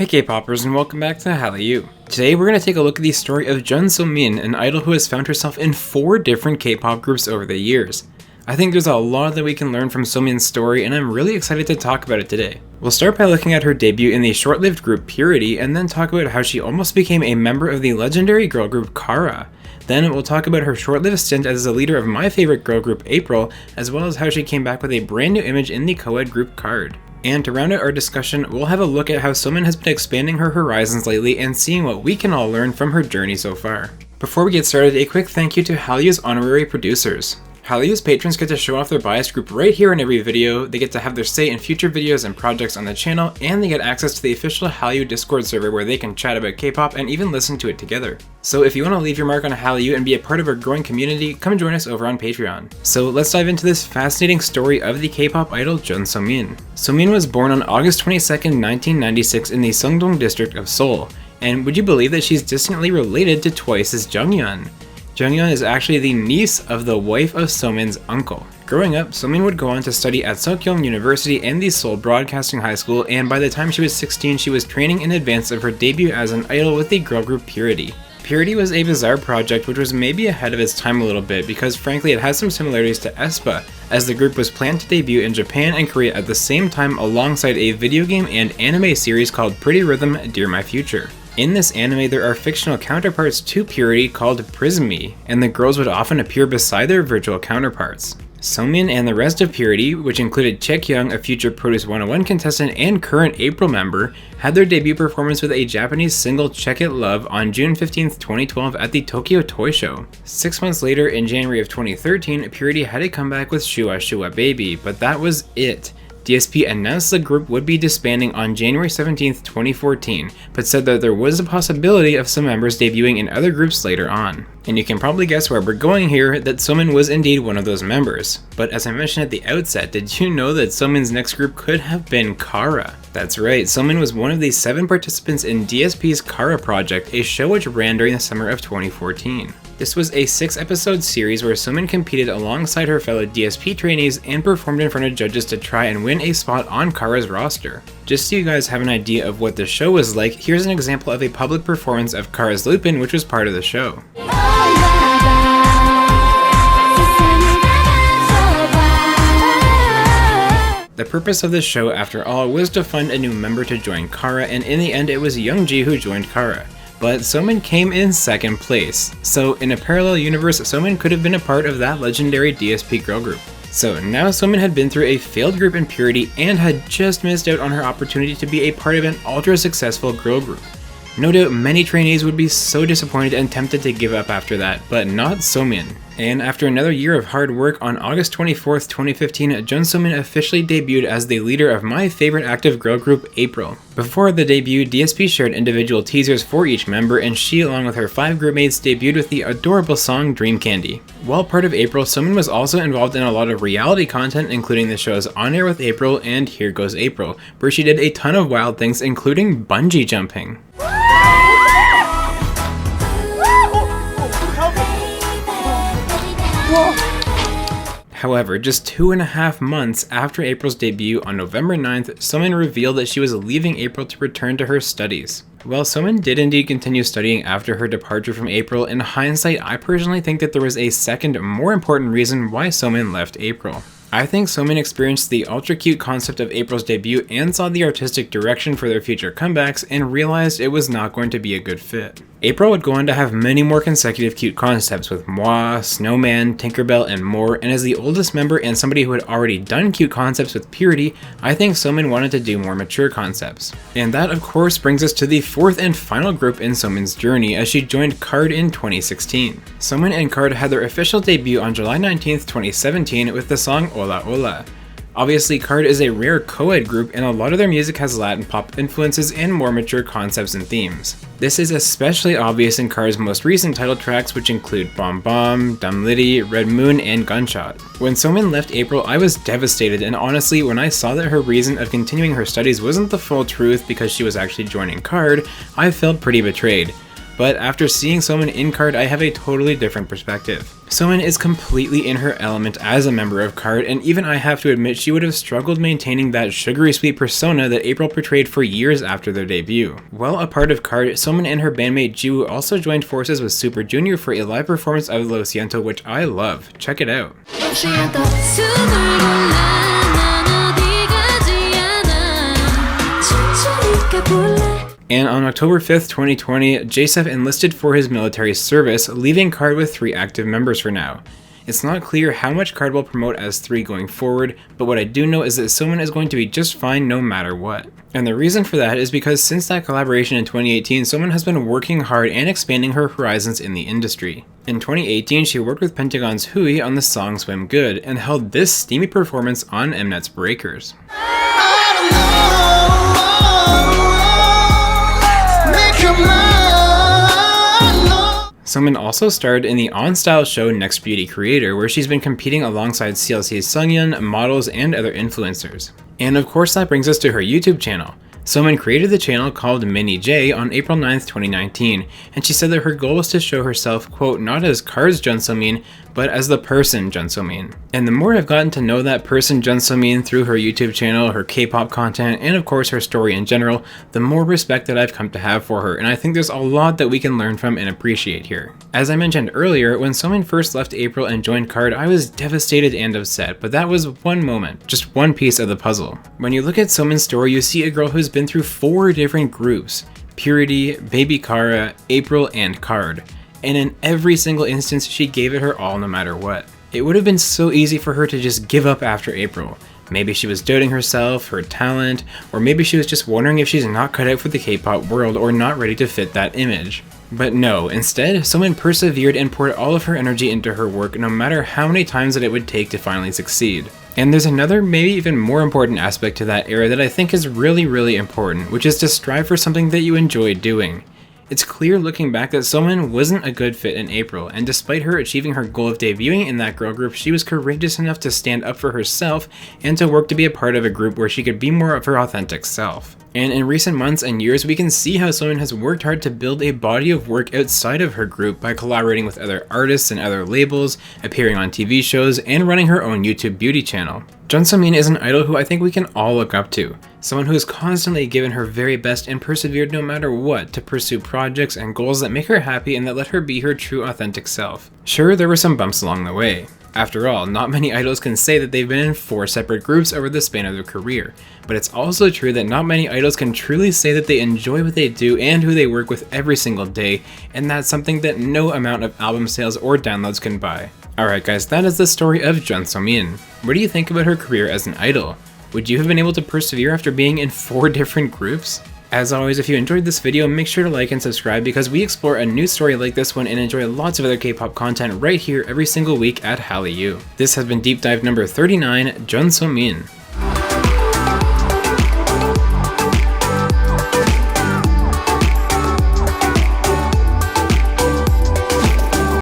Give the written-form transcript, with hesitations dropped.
Hey K-popers, and welcome back to Hallyu. Today we're going to take a look at the story of Jeon Somin, an idol who has found herself in 4 different K-pop groups over the years. I think there's a lot that we can learn from Somin's story, and I'm really excited to talk about it today. We'll start by looking at her debut in the short-lived group Purity, and then talk about how she almost became a member of the legendary girl group Kara. Then we'll talk about her short-lived stint as the leader of my favorite girl group April, as well as how she came back with a brand new image in the co-ed group Card. And to round out our discussion, we'll have a look at how Somin has been expanding her horizons lately and seeing what we can all learn from her journey so far. Before we get started, a quick thank you to Hallyu's honorary producers. Hallyu's patrons get to show off their bias group right here in every video, they get to have their say in future videos and projects on the channel, and they get access to the official Hallyu Discord server where they can chat about K-pop and even listen to it together. So if you want to leave your mark on Hallyu and be a part of our growing community, come join us over on Patreon. So let's dive into this fascinating story of the K-pop idol Jeon Somin. Somin was born on August 22nd, 1996 in the Sungdong district of Seoul, and would you believe that she's distantly related to Twice's Jeongyeon? Jeongyeon is actually the niece of the wife of Somin's uncle. Growing up, Somin would go on to study at Seokyung University and the Seoul Broadcasting High School, and by the time she was 16, she was training in advance of her debut as an idol with the girl group Purity. Purity was a bizarre project which was maybe ahead of its time a little bit because frankly it has some similarities to aespa, as the group was planned to debut in Japan and Korea at the same time alongside a video game and anime series called Pretty Rhythm Dear My Future. In this anime, there are fictional counterparts to Purity called Prismy, and the girls would often appear beside their virtual counterparts. Somin and the rest of Purity, which included Chaekyung, a future Produce 101 contestant and current April member, had their debut performance with a Japanese single Check It Love on June 15, 2012 at the Tokyo Toy Show. 6 months later, in January of 2013, Purity had a comeback with Shua Shua Baby, but that was it. DSP announced the group would be disbanding on January 17, 2014, but said that there was a possibility of some members debuting in other groups later on. And you can probably guess where we're going here, that Somin was indeed one of those members. But as I mentioned at the outset, did you know that Somin's next group could have been Kara? That's right, Somin was one of the 7 participants in DSP's Kara project, a show which ran during the summer of 2014. This was a 6-episode series where Somin competed alongside her fellow DSP trainees and performed in front of judges to try and win a spot on Kara's roster. Just so you guys have an idea of what the show was like, here's an example of a public performance of Kara's Lupin, which was part of the show. The purpose of this show, after all, was to find a new member to join Kara, and in the end it was Youngji who joined Kara. But Somin came in 2nd place, so in a parallel universe, Somin could have been a part of that legendary DSP girl group. So now Somin had been through a failed group in Purity and had just missed out on her opportunity to be a part of an ultra-successful girl group. No doubt many trainees would be so disappointed and tempted to give up after that, but not Somin. And after another year of hard work, on August 24th, 2015, Jeon Somin officially debuted as the leader of my favorite active girl group, April. Before the debut, DSP shared individual teasers for each member, and she, along with her 5 groupmates, debuted with the adorable song Dream Candy. While part of April, Somin was also involved in a lot of reality content, including the shows On Air with April and Here Goes April, where she did a ton of wild things, including bungee jumping. However, just 2.5 months after April's debut on November 9th, Somin revealed that she was leaving April to return to her studies. While Somin did indeed continue studying after her departure from April, in hindsight, I personally think that there was a second, more important reason why Somin left April. I think Somin experienced the ultra cute concept of April's debut and saw the artistic direction for their future comebacks and realized it was not going to be a good fit. April would go on to have many more consecutive cute concepts with Moi, Snowman, Tinkerbell, and more, and as the oldest member and somebody who had already done cute concepts with Purity, I think Somin wanted to do more mature concepts. And that of course brings us to the 4th and final group in Somin's journey, as she joined Card in 2016. Somin and Card had their official debut on July 19th, 2017 with the song Ola Ola. Obviously, Card is a rare co-ed group, and a lot of their music has Latin pop influences and more mature concepts and themes. This is especially obvious in Card's most recent title tracks, which include Bomb Bomb, Dumb Liddy, Red Moon, and Gunshot. When Somin left April, I was devastated, and honestly, when I saw that her reason of continuing her studies wasn't the full truth because she was actually joining Card, I felt pretty betrayed. but after seeing Somin in KARD, I have a totally different perspective. Somin is completely in her element as a member of KARD, and even I have to admit she would have struggled maintaining that sugary sweet persona that April portrayed for years after their debut. While a part of KARD, Somin and her bandmate Jiwoo also joined forces with Super Junior for a live performance of Lo Siento, which I love. Check it out. And on October 5th, 2020, J-Sep enlisted for his military service, leaving KARD with 3 active members for now. It's not clear how much KARD will promote as 3 going forward, but what I do know is that Somin is going to be just fine no matter what. And the reason for that is because since that collaboration in 2018, Somin has been working hard and expanding her horizons in the industry. In 2018, she worked with Pentagon's Hui on the song Swim Good, and held this steamy performance on Mnet's Breakers. Somin also starred in the on-style show Next Beauty Creator, where she's been competing alongside CLC's Sungyeon, models, and other influencers. And of course that brings us to her YouTube channel. Somin created the channel called Mini J on April 9th, 2019, and she said that her goal was to show herself, quote, not as KARD's Jeon Somin, but as the person Jeon Somin. And the more I've gotten to know that person Jeon Somin through her YouTube channel, her K-pop content, and of course her story in general, the more respect that I've come to have for her, and I think there's a lot that we can learn from and appreciate here. As I mentioned earlier, when Somin first left April and joined KARD, I was devastated and upset, but that was one moment, just one piece of the puzzle. When you look at Somin's story, you see a girl who's been through 4 different groups: Purity, Baby Kara, April, and KARD. And in every single instance, she gave it her all no matter what. It would have been so easy for her to just give up after April. Maybe she was doubting herself, her talent, or maybe she was just wondering if she's not cut out for the K-pop world or not ready to fit that image. But no, instead, Somin persevered and poured all of her energy into her work, no matter how many times that it would take to finally succeed. And there's another, maybe even more important aspect to that era that I think is really important, which is to strive for something that you enjoy doing. It's clear looking back that Somin wasn't a good fit in April, and despite her achieving her goal of debuting in that girl group, she was courageous enough to stand up for herself and to work to be a part of a group where she could be more of her authentic self. And in recent months and years, we can see how Somin has worked hard to build a body of work outside of her group by collaborating with other artists and other labels, appearing on TV shows, and running her own YouTube beauty channel. Jeon Somin is an idol who I think we can all look up to. Someone who has constantly given her very best and persevered no matter what to pursue projects and goals that make her happy and that let her be her true authentic self. Sure, there were some bumps along the way. After all, not many idols can say that they've been in 4 separate groups over the span of their career, but it's also true that not many idols can truly say that they enjoy what they do and who they work with every single day, and that's something that no amount of album sales or downloads can buy. Alright guys, that is the story of Jeon Somin. What do you think about her career as an idol? Would you have been able to persevere after being in 4 different groups? As always, if you enjoyed this video, make sure to like and subscribe because we explore a new story like this one and enjoy lots of other K-pop content right here every single week at Hallyu. This has been Deep Dive number 39, Jeon Somin.